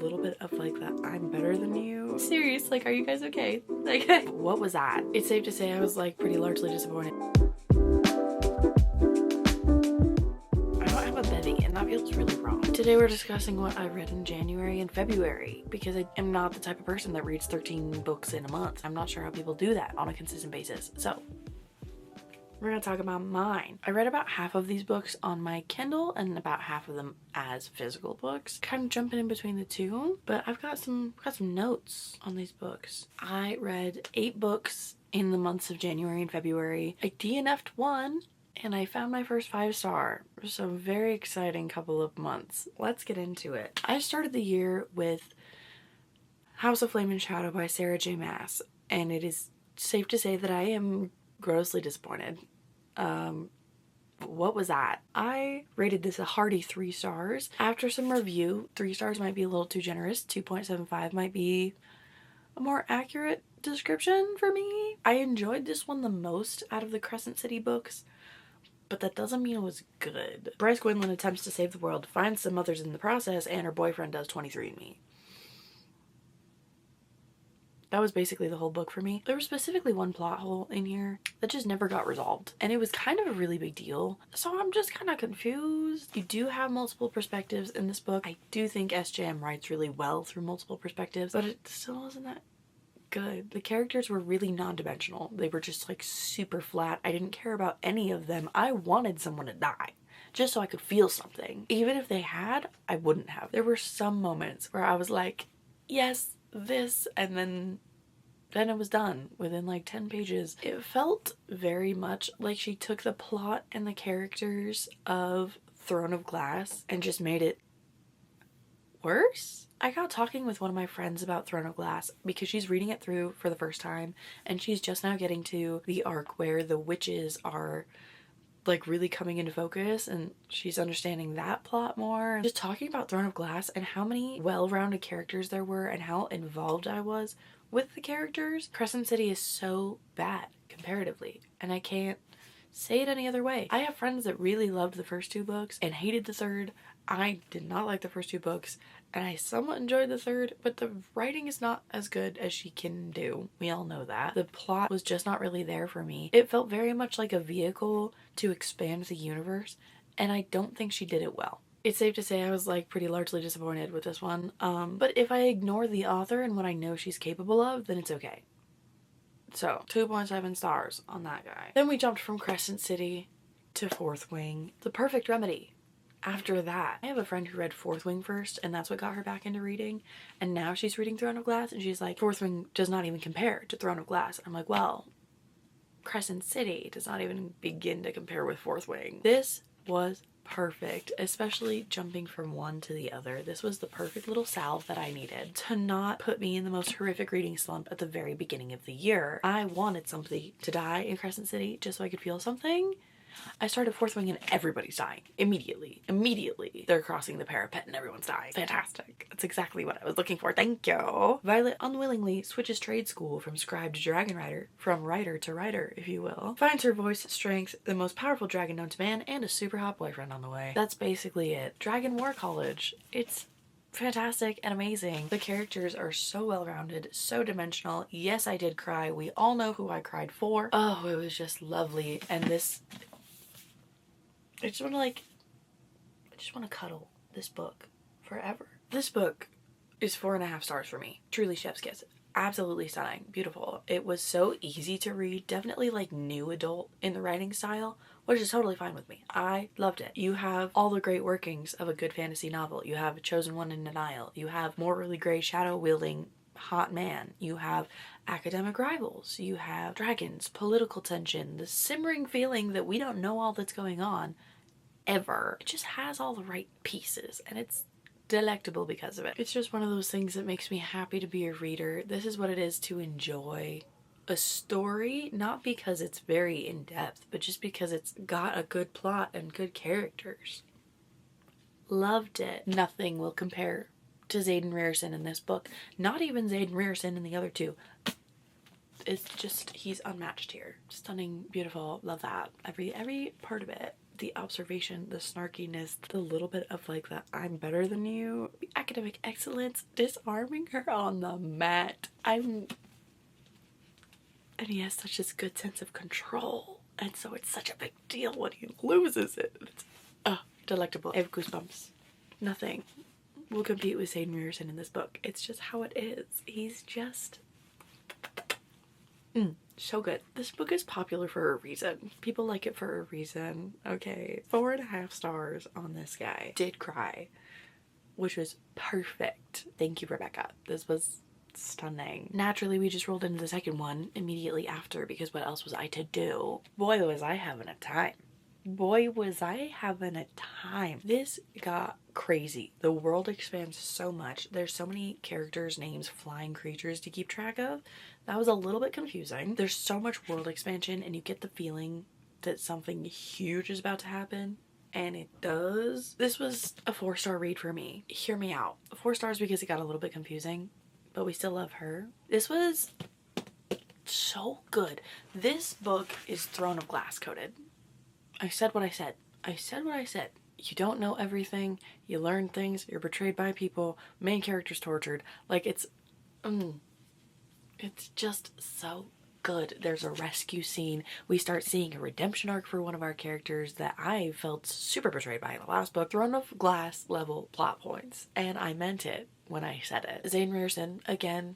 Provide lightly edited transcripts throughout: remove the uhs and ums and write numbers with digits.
little bit of like that I'm better than you. Serious, like, are you guys okay? Like, what was that? It's safe to say I was like pretty largely disappointed. I don't have a bevy and that feels really wrong. Today we're discussing what I read in January and February because I am not the type of person that reads 13 books in a month. I'm not sure how people do that on a consistent basis. So we're gonna talk about mine. I read about half of these books on my Kindle and about half of them as physical books. Kind of jumping in between the two, but I've got some notes on these books. I read 8 books in the months of January and February. I DNF'd one and I found my first 5-star. So very exciting couple of months. Let's get into it. I started the year with House of Flame and Shadow by Sarah J. Maas, and it is safe to say that I am grossly disappointed. What was that? I rated this a hearty 3 stars. After some review, 3 stars might be a little too generous. 2.75 might be a more accurate description for me. I enjoyed this one the most out of the Crescent City books, but that doesn't mean it was good. Bryce Gwynlyn attempts to save the world, finds some others in the process, and her boyfriend does 23andMe. That was basically the whole book for me. There was specifically one plot hole in here that just never got resolved, and it was kind of a really big deal. So I'm just kind of confused. You do have multiple perspectives in this book. I do think SJM writes really well through multiple perspectives, but it still wasn't that good. The characters were really non-dimensional. They were just like super flat. I didn't care about any of them. I wanted someone to die just so I could feel something. Even if they had, I wouldn't have. There were some moments where I was like, yes, this, and then it was done within like 10 pages. It felt very much like she took the plot and the characters of Throne of Glass and just made it worse. I got talking with one of my friends about Throne of Glass because she's reading it through for the first time and she's just now getting to the arc where the witches are like really coming into focus and she's understanding that plot more. Just talking about Throne of Glass and how many well-rounded characters there were and how involved I was with the characters. Crescent City is so bad comparatively, and I can't say it any other way. I have friends that really loved the first 2 books and hated the third. I did not like the first 2 books and I somewhat enjoyed the third, but the writing is not as good as she can do. We all know that. The plot was just not really there for me. It felt very much like a vehicle to expand the universe, and I don't think she did it well. It's safe to say I was like pretty largely disappointed with this one. But if I ignore the author and what I know she's capable of, then it's okay. So 2.7 stars on that guy. Then we jumped from Crescent City to Fourth Wing. The Perfect Remedy. After that, I have a friend who read Fourth Wing first, and that's what got her back into reading. And now she's reading Throne of Glass, and she's like, Fourth Wing does not even compare to Throne of Glass. I'm like, well, Crescent City does not even begin to compare with Fourth Wing. This was perfect, especially jumping from one to the other. This was the perfect little salve that I needed to not put me in the most horrific reading slump at the very beginning of the year. I wanted somebody to die in Crescent City just so I could feel something. I started Fourth Wing and everybody's dying. Immediately. They're crossing the parapet and everyone's dying. Fantastic. That's exactly what I was looking for. Thank you. Violet unwillingly switches trade school from scribe to dragon rider, from writer to writer, if you will. Finds her voice, strength, the most powerful dragon known to man, and a super hot boyfriend on the way. That's basically it. Dragon War College. It's fantastic and amazing. The characters are so well-rounded, so dimensional. Yes, I did cry. We all know who I cried for. Oh, it was just lovely. And this, I just want to cuddle this book forever. This book is 4.5 stars for me. Truly chef's kiss. Absolutely stunning. Beautiful. It was so easy to read. Definitely like new adult in the writing style, which is totally fine with me. I loved it. You have all the great workings of a good fantasy novel. You have a chosen one in denial. You have morally gray shadow wielding hot man. You have academic rivals. You have dragons, political tension, the simmering feeling that we don't know all that's going on ever. It just has all the right pieces and it's delectable because of it. It's just one of those things that makes me happy to be a reader. This is what it is to enjoy a story, not because it's very in-depth, but just because it's got a good plot and good characters. Loved it. Nothing will compare to Xaden Rierson in this book. Not even Xaden Rierson in the other 2. It's just, he's unmatched here. Stunning, beautiful, love that. Every part of it. the observation, the snarkiness, the little bit of like the I'm better than you, the academic excellence, disarming her on the mat. And he has such this good sense of control, and so it's such a big deal when he loses it. It's delectable. I have goosebumps. Nothing will compete with Zane Meyerson in this book. It's just how it is. He's just so good. This book is popular for a reason. People like it for a reason. Okay, 4.5 stars on this guy. Did cry, which was perfect. Thank you, Rebecca. This was stunning. Naturally, we just rolled into the second one immediately after, because what else was I to do? Boy, was I having a time. Boy, was I having a time. This got crazy. The world expands so much. There's so many characters, names, flying creatures to keep track of. That was a little bit confusing. There's so much world expansion, and you get the feeling that something huge is about to happen. And it does. This was a 4-star read for me. Hear me out. 4 stars because it got a little bit confusing, but we still love her. This was so good. This book is Throne of Glass coded. I said what I said. I said what I said. You don't know everything. You learn things. You're betrayed by people. Main character's tortured. Like, it's just so good. There's a rescue scene. We start seeing a redemption arc for one of our characters that I felt super betrayed by in the last book. Throne of Glass level plot points. And I meant it when I said it. Zane Meyerson, again,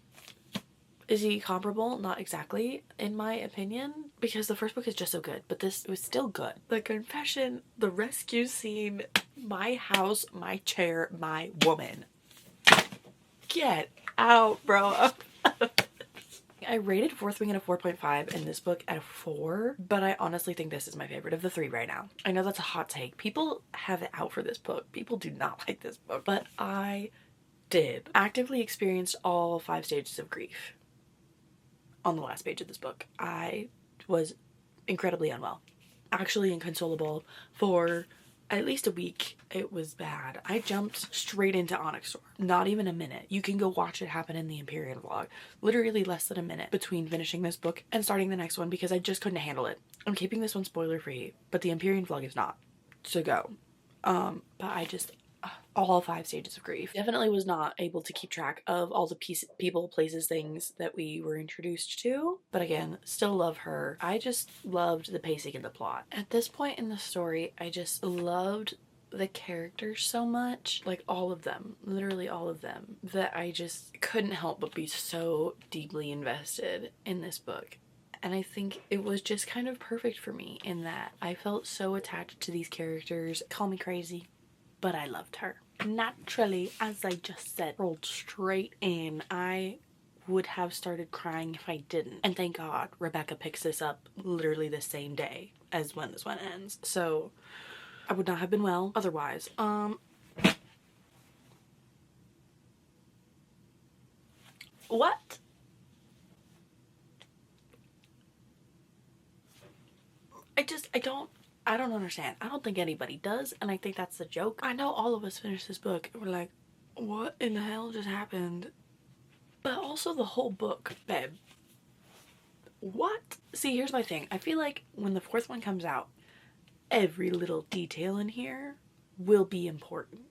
is he comparable? Not exactly, in my opinion, because the first book is just so good, but this was still good. The confession, the rescue scene, my house, my chair, my woman. Get out, bro. I rated Fourth Wing at a 4.5 and this book at a 4, but I honestly think this is my favorite of the 3 right now. I know that's a hot take. People have it out for this book. People do not like this book, but I did. Actively experienced all 5 stages of grief on the last page of this book. I was incredibly unwell, actually inconsolable for at least a week. It was bad. I jumped straight into Onyx Storm. Not even a minute. You can go watch it happen in the Empyrean vlog. Literally less than a minute between finishing this book and starting the next one because I just couldn't handle it. I'm keeping this one spoiler free, but the Empyrean vlog is not. So go. But I just all 5 stages of grief. Definitely was not able to keep track of all the people, places, things that we were introduced to. But again, still love her. I just loved the pacing and the plot. At this point in the story, I just loved the characters so much. Like all of them. Literally all of them. That I just couldn't help but be so deeply invested in this book. And I think it was just kind of perfect for me in that I felt so attached to these characters. Call me crazy, but I loved her. Naturally, as I just said, rolled straight in. I would have started crying if I didn't. And thank God Rebecca picks this up literally the same day as when this one ends. So I would not have been well otherwise. What? I don't understand. I don't think anybody does, and I think that's the joke. I know all of us finished this book and we're like, what in the hell just happened? But also the whole book, babe. What? See, here's my thing. I feel like when the 4th one comes out, every little detail in here will be important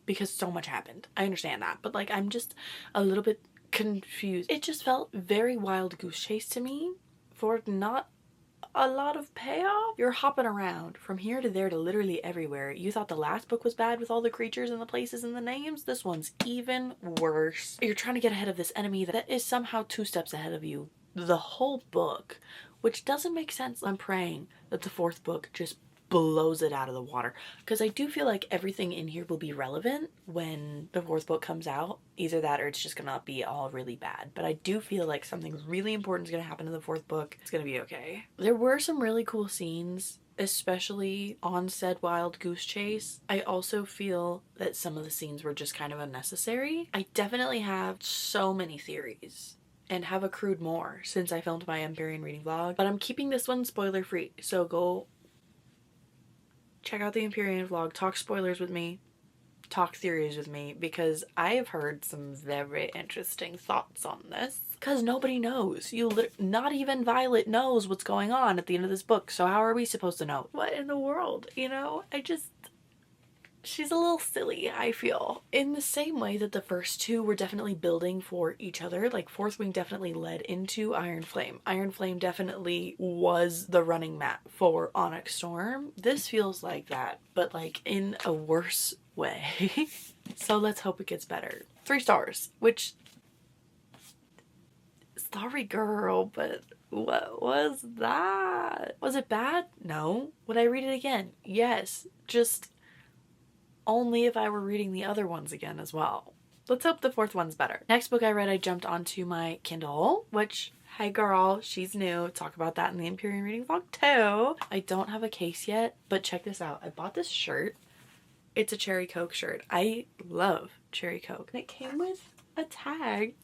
because so much happened. I understand that, but like I'm just a little bit confused. It just felt very Wild Goose Chase to me for not a lot of payoff. You're hopping around from here to there to literally everywhere. You thought the last book was bad with all the creatures and the places and the names. This one's even worse. You're trying to get ahead of this enemy that is somehow 2 steps ahead of you the whole book, which doesn't make sense. I'm praying that the 4th book just blows it out of the water, because I do feel like everything in here will be relevant when the 4th book comes out. Either that or it's just gonna be all really bad, but I do feel like something really important is gonna happen in the 4th book. It's gonna be okay. There were some really cool scenes, especially on said Wild Goose Chase. I also feel that some of the scenes were just kind of unnecessary. I definitely have so many theories and have accrued more since I filmed my Empyrean reading vlog, but I'm keeping this one spoiler free, so go check out the Empyrean vlog, talk spoilers with me, talk theories with me because I have heard some very interesting thoughts on this. Because nobody knows. Not even Violet knows what's going on at the end of this book, so how are we supposed to know? What in the world, you know? She's a little silly, I feel. In the same way that the first two were definitely building for each other, like Fourth Wing definitely led into Iron Flame. Iron Flame definitely was the running mat for Onyx Storm. This feels like that, but like in a worse way. So let's hope it gets better. 3 stars, which, sorry girl, but what was that? Was it bad? No. Would I read it again? Yes. Just only if I were reading the other ones again as well. Let's hope the 4th one's better. Next book I read, I jumped onto my Kindle, which, hey girl, she's new. Talk about that in the Empyrean Reading Vlog too. I don't have a case yet, but check this out. I bought this shirt. It's a Cherry Coke shirt. I love Cherry Coke. And it came with a tag.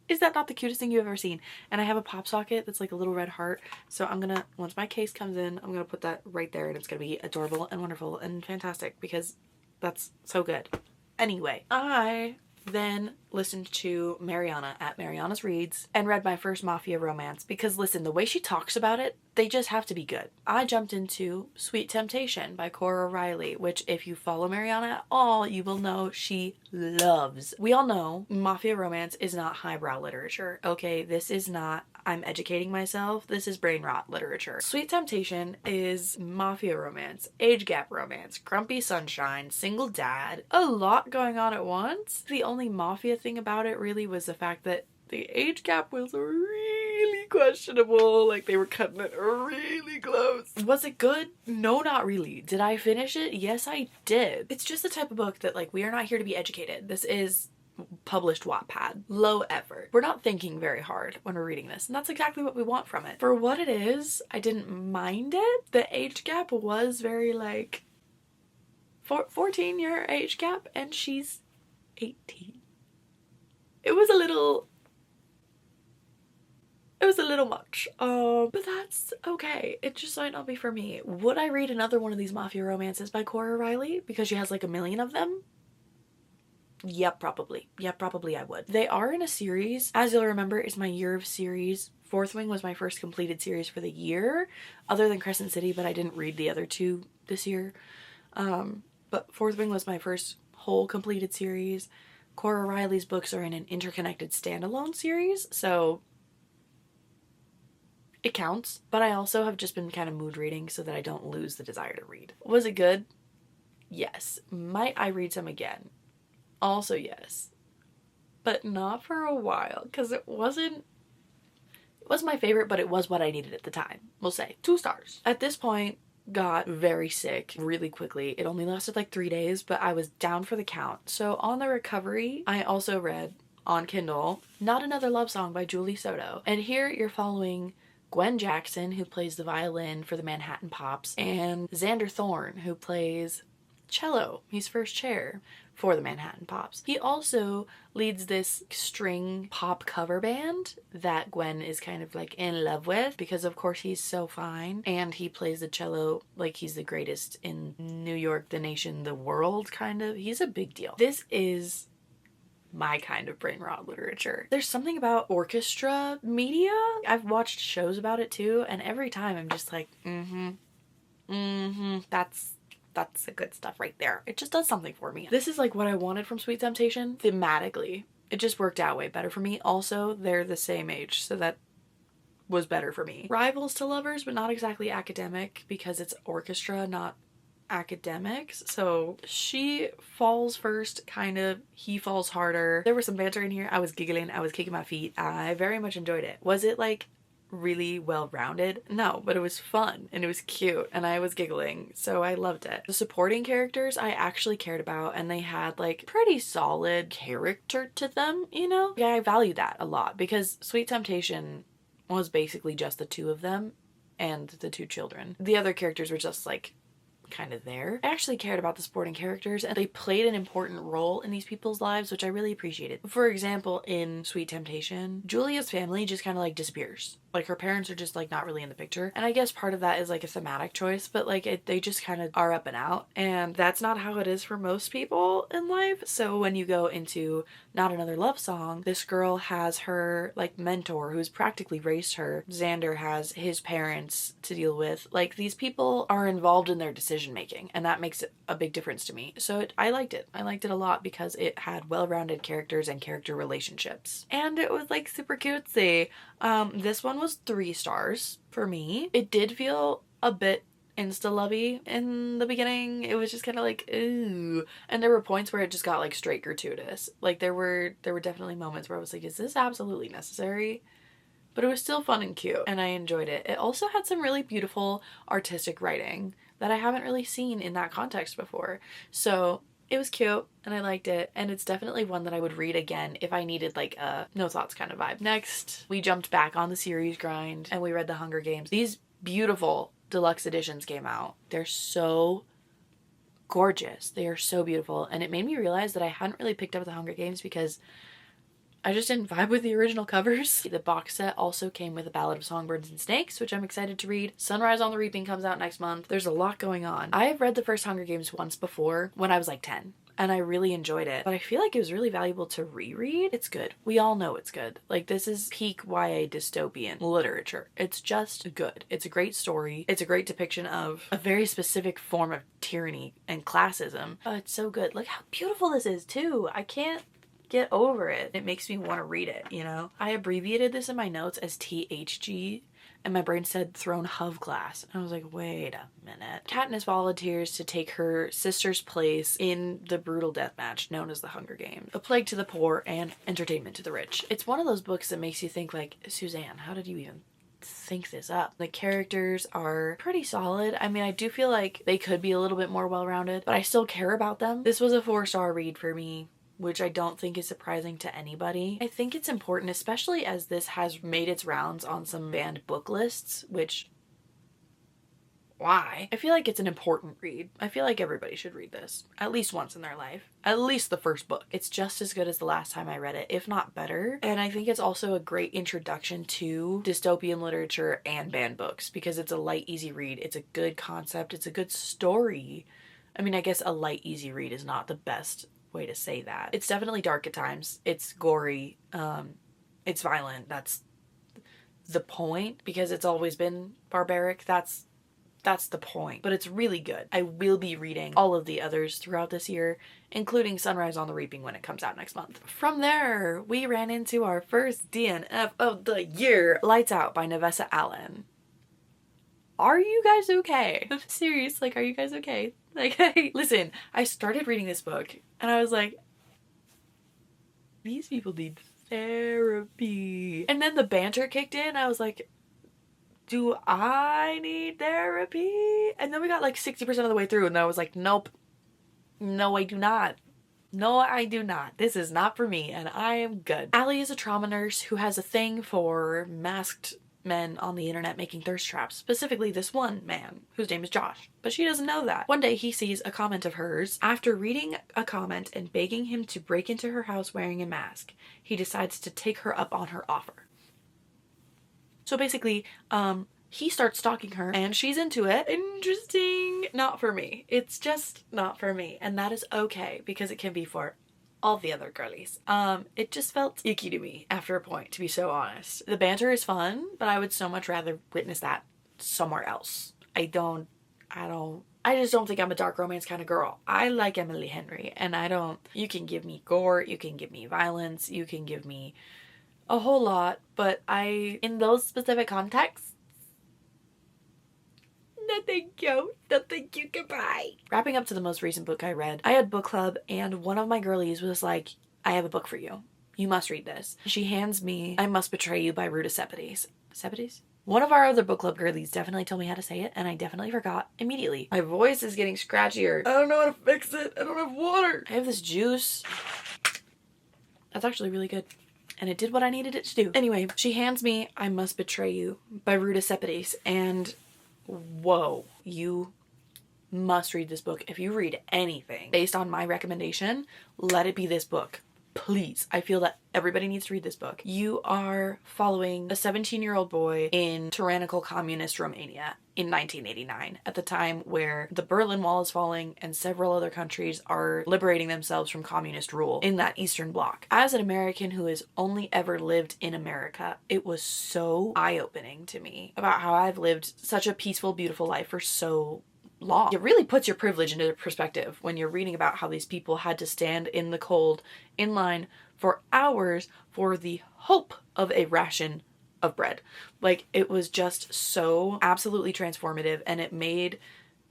Is that not the cutest thing you've ever seen? And I have a pop socket that's like a little red heart. So I'm gonna, once my case comes in, I'm gonna put that right there and it's gonna be adorable and wonderful and fantastic because that's so good. Anyway, I then listened to Mariana at Mariana's Reads and read my first Mafia romance because listen, the way she talks about it, they just have to be good. I jumped into Sweet Temptation by Cora Riley, which if you follow Mariana at all, you will know she loves. We all know Mafia romance is not highbrow literature. Okay, this is not, I'm educating myself. This is brain rot literature. Sweet Temptation is Mafia romance, age gap romance, grumpy sunshine, single dad, a lot going on at once. The only Mafia thing about it really was the fact that the age gap was really questionable. Like they were cutting it really close. Was it good? No, not really. Did I finish it? Yes, I did. It's just the type of book that like, we are not here to be educated. This is published Wattpad. Low effort. We're not thinking very hard when we're reading this, and that's exactly what we want from it. For what it is, I didn't mind it. The age gap was very like 14-year age gap and she's 18. It was a little much, but that's okay. It just might not be for me. Would I read another one of these Mafia romances by Cora Riley because she has like a million of them? Yep, probably. Yep, probably I would. They are in a series. As you'll remember, it's my year of series. Fourth Wing was my first completed series for the year, other than Crescent City, but I didn't read the other 2 this year. But Fourth Wing was my first whole completed series. Cora Riley's books are in an interconnected standalone series, so it counts. But I also have just been kind of mood reading so that I don't lose the desire to read. Was it good? Yes. Might I read some again? Also yes. But not for a while, because it wasn't my favorite, but it was what I needed at the time. We'll say 2 stars. At this point, got very sick really quickly. It only lasted like 3 days, but I was down for the count. So on the recovery, I also read on Kindle Not Another Love Song by Julie Soto. And here you're following Gwen Jackson, who plays the violin for the Manhattan Pops, and Xander Thorne, who plays cello. He's first chair for the Manhattan Pops. He also leads this string pop cover band that Gwen is kind of like in love with because of course he's so fine and he plays the cello like he's the greatest in New York, the nation, the world kind of. He's a big deal. This is my kind of brain rot literature. There's something about orchestra media. I've watched shows about it too, and every time I'm just like, that's the good stuff right there. It just does something for me. This is like what I wanted from Sweet Temptation thematically. It just worked out way better for me. Also, they're the same age, so that was better for me. Rivals to lovers, but not exactly academic because it's orchestra, not academics. So she falls first, kind of. He falls harder. There was some banter in here. I was giggling. I was kicking my feet. I very much enjoyed it. Was it like really well-rounded? No, but it was fun and it was cute and I was giggling, so I loved it. The supporting characters I actually cared about and they had like pretty solid character to them, you know? Yeah, I value that a lot because Sweet Temptation was basically just the 2 of them and the 2 children. The other characters were just like kind of there. I actually cared about the supporting characters and they played an important role in these people's lives, which I really appreciated. For example, in Sweet Temptation, Julia's family just kind of like disappears. Like her parents are just like not really in the picture. And I guess part of that is like a thematic choice, but like they just kind of are up and out. And that's not how it is for most people in life. So when you go into Not Another Love Song, this girl has her like mentor who's practically raised her. Xander has his parents to deal with. Like these people are involved in their decision making and that makes it a big difference to me. So I liked it. I liked it a lot because it had well-rounded characters and character relationships. And it was like super cutesy. This one was 3 stars for me. It did feel a bit insta-lovey in the beginning. It was just kind of like, ooh. And there were points where it just got like straight gratuitous. Like there were definitely moments where I was like, is this absolutely necessary? But it was still fun and cute and I enjoyed it. It also had some really beautiful artistic writing that I haven't really seen in that context before. So it was cute and I liked it, and it's definitely one that I would read again if I needed like a no thoughts kind of vibe. Next, we jumped back on the series grind and we read The Hunger Games. These beautiful deluxe editions came out. They're so gorgeous. They are so beautiful, and it made me realize that I hadn't really picked up The Hunger Games because I just didn't vibe with the original covers. The box set also came with A Ballad of Songbirds and Snakes, which I'm excited to read. Sunrise on the Reaping comes out next month. There's a lot going on. I've read the first Hunger Games once before when I was like 10. And I really enjoyed it. But I feel like it was really valuable to reread. It's good. We all know it's good. Like this is peak YA dystopian literature. It's just good. It's a great story. It's a great depiction of a very specific form of tyranny and classism. Oh, it's so good. Look how beautiful this is too. I can't get over it. It makes me want to read it, you know? I abbreviated this in my notes as THG and my brain said Throne Hove Class. And I was like, wait a minute. Katniss volunteers to take her sister's place in the brutal death match known as the Hunger Games. A plague to the poor and entertainment to the rich. It's one of those books that makes you think like, Suzanne, how did you even think this up? The characters are pretty solid. I mean, I do feel like they could be a little bit more well-rounded, but I still care about them. This was a 4-star read for me, which I don't think is surprising to anybody. I think it's important, especially as this has made its rounds on some banned book lists, which, why? I feel like it's an important read. I feel like everybody should read this at least once in their life. At least the first book. It's just as good as the last time I read it, if not better. And I think it's also a great introduction to dystopian literature and banned books because it's a light, easy read. It's a good concept. It's a good story. I mean, I guess a light, easy read is not the best way to say that. It's definitely dark at times. It's gory. It's violent. That's the point because it's always been barbaric. That's the point. But it's really good. I will be reading all of the others throughout this year, including Sunrise on the Reaping when it comes out next month. From there, we ran into our first DNF of the year, Lights Out by Nevessa Allen. Are you guys okay? I'm serious, like, are you guys okay? Like, listen, I started reading this book and I was like, these people need therapy. And then the banter kicked in. I was like, do I need therapy? And then we got like 60% of the way through and I was like, nope. No, I do not. No, I do not. This is not for me and I am good. Allie is a trauma nurse who has a thing for masked men on the internet making thirst traps, specifically this one man whose name is Josh, but she doesn't know that. One day he sees a comment of hers. After reading a comment and begging him to break into her house wearing a mask, he decides to take her up on her offer. So basically, he starts stalking her and she's into it. Interesting. Not for me. It's just not for me, and that is okay because it can be for all the other girlies. It just felt icky to me after a point, to be so honest. The banter is fun, but I would so much rather witness that somewhere else. I just don't think I'm a dark romance kind of girl. I like Emily Henry, and you can give me gore, you can give me violence, you can give me a whole lot, but in those specific contexts, no thank you. No thank you, goodbye. Wrapping up to the most recent book I read, I had book club and one of my girlies was like, I have a book for you. You must read this. She hands me I Must Betray You by Ruta Sepetys. Sepetys? One of our other book club girlies definitely told me how to say it and I definitely forgot immediately. My voice is getting scratchier. I don't know how to fix it. I don't have water. I have this juice. That's actually really good. And it did what I needed it to do. Anyway, she hands me I Must Betray You by Ruta Sepetys and whoa, you must read this book. If you read anything based on my recommendation, let it be this book. Please. I feel that everybody needs to read this book. You are following a 17-year-old boy in tyrannical communist Romania in 1989, at the time where the Berlin Wall is falling and several other countries are liberating themselves from communist rule in that Eastern Bloc. As an American who has only ever lived in America, it was so eye-opening to me about how I've lived such a peaceful, beautiful life for so long. It really puts your privilege into perspective when you're reading about how these people had to stand in the cold in line for hours for the hope of a ration of bread. Like, it was just so absolutely transformative, and it made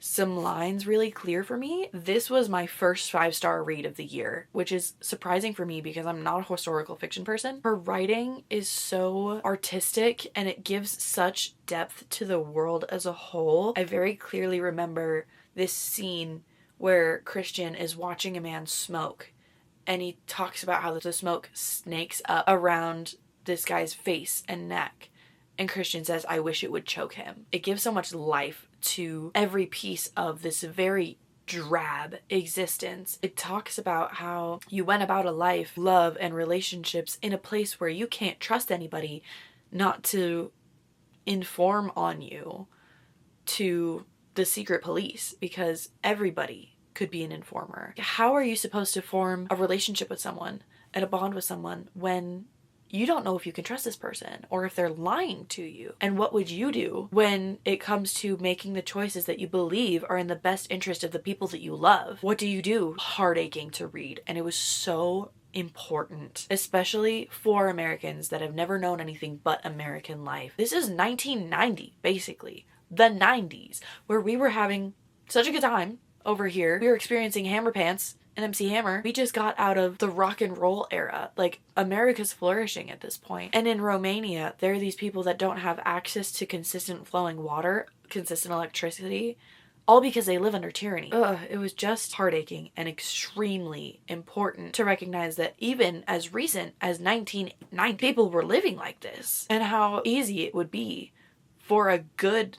some lines really clear for me. This was my first 5-star read of the year, which is surprising for me because I'm not a historical fiction person. Her writing is so artistic and it gives such depth to the world as a whole. I very clearly remember this scene where Christian is watching a man smoke, and he talks about how the smoke snakes up around this guy's face and neck. And Christian says, "I wish it would choke him." It gives so much life to every piece of this very drab existence. It talks about how you went about a life, love, and relationships in a place where you can't trust anybody not to inform on you to the secret police, because everybody could be an informer. How are you supposed to form a relationship with someone and a bond with someone when you don't know if you can trust this person or if they're lying to you? And what would you do when it comes to making the choices that you believe are in the best interest of the people that you love? What do you do? Heartaching to read. And it was so important, especially for Americans that have never known anything but American life. This is 1990, basically. The 90s, where we were having such a good time over here. We were experiencing Hammer Pants and MC Hammer. We just got out of the rock and roll era. Like, America's flourishing at this point. And in Romania, there are these people that don't have access to consistent flowing water, consistent electricity, all because they live under tyranny. It was just heartaching and extremely important to recognize that even as recent as 1990, people were living like this, and how easy it would be for a good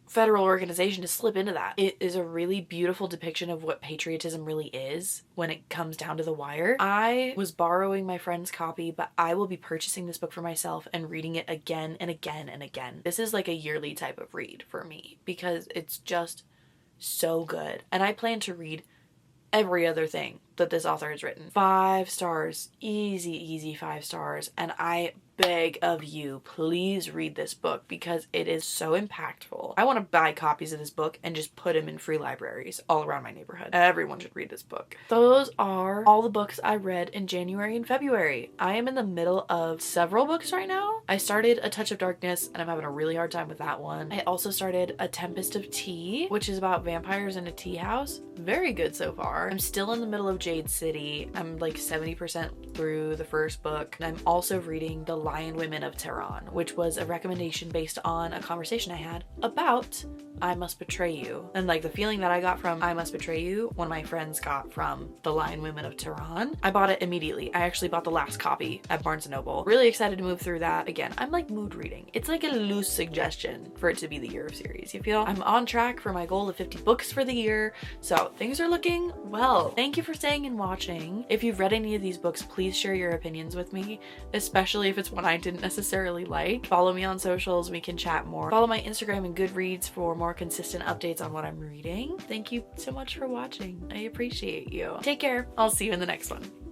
federal organization to slip into that. It is a really beautiful depiction of what patriotism really is when it comes down to the wire. I was borrowing my friend's copy, but I will be purchasing this book for myself and reading it again and again and again. This is like a yearly type of read for me because it's just so good. And I plan to read every other thing that this author has written. 5 stars. Easy 5 stars. And I beg of you, please read this book because it is so impactful. I want to buy copies of this book and just put them in free libraries all around my neighborhood. Everyone should read this book. Those are all the books I read in January and February. I am in the middle of several books right now. I started A Touch of Darkness and I'm having a really hard time with that one. I also started A Tempest of Tea, which is about vampires in a tea house. Very good so far. I'm still in the middle of Jade City. I'm like 70% through the first book. And I'm also reading The Lion Women of Tehran, which was a recommendation based on a conversation I had about I Must Betray You. And like the feeling that I got from I Must Betray You, one of my friends got from The Lion Women of Tehran. I bought it immediately. I actually bought the last copy at Barnes & Noble. Really excited to move through that. Again, I'm like mood reading. It's like a loose suggestion for it to be the year of series, you feel? I'm on track for my goal of 50 books for the year, so things are looking well. Thank you for staying and watching. If you've read any of these books, please share your opinions with me, especially if it's one I didn't necessarily like. Follow me on socials, we can chat more. Follow my Instagram and Goodreads for more consistent updates on what I'm reading. Thank you so much for watching. I appreciate you. Take care. I'll see you in the next one.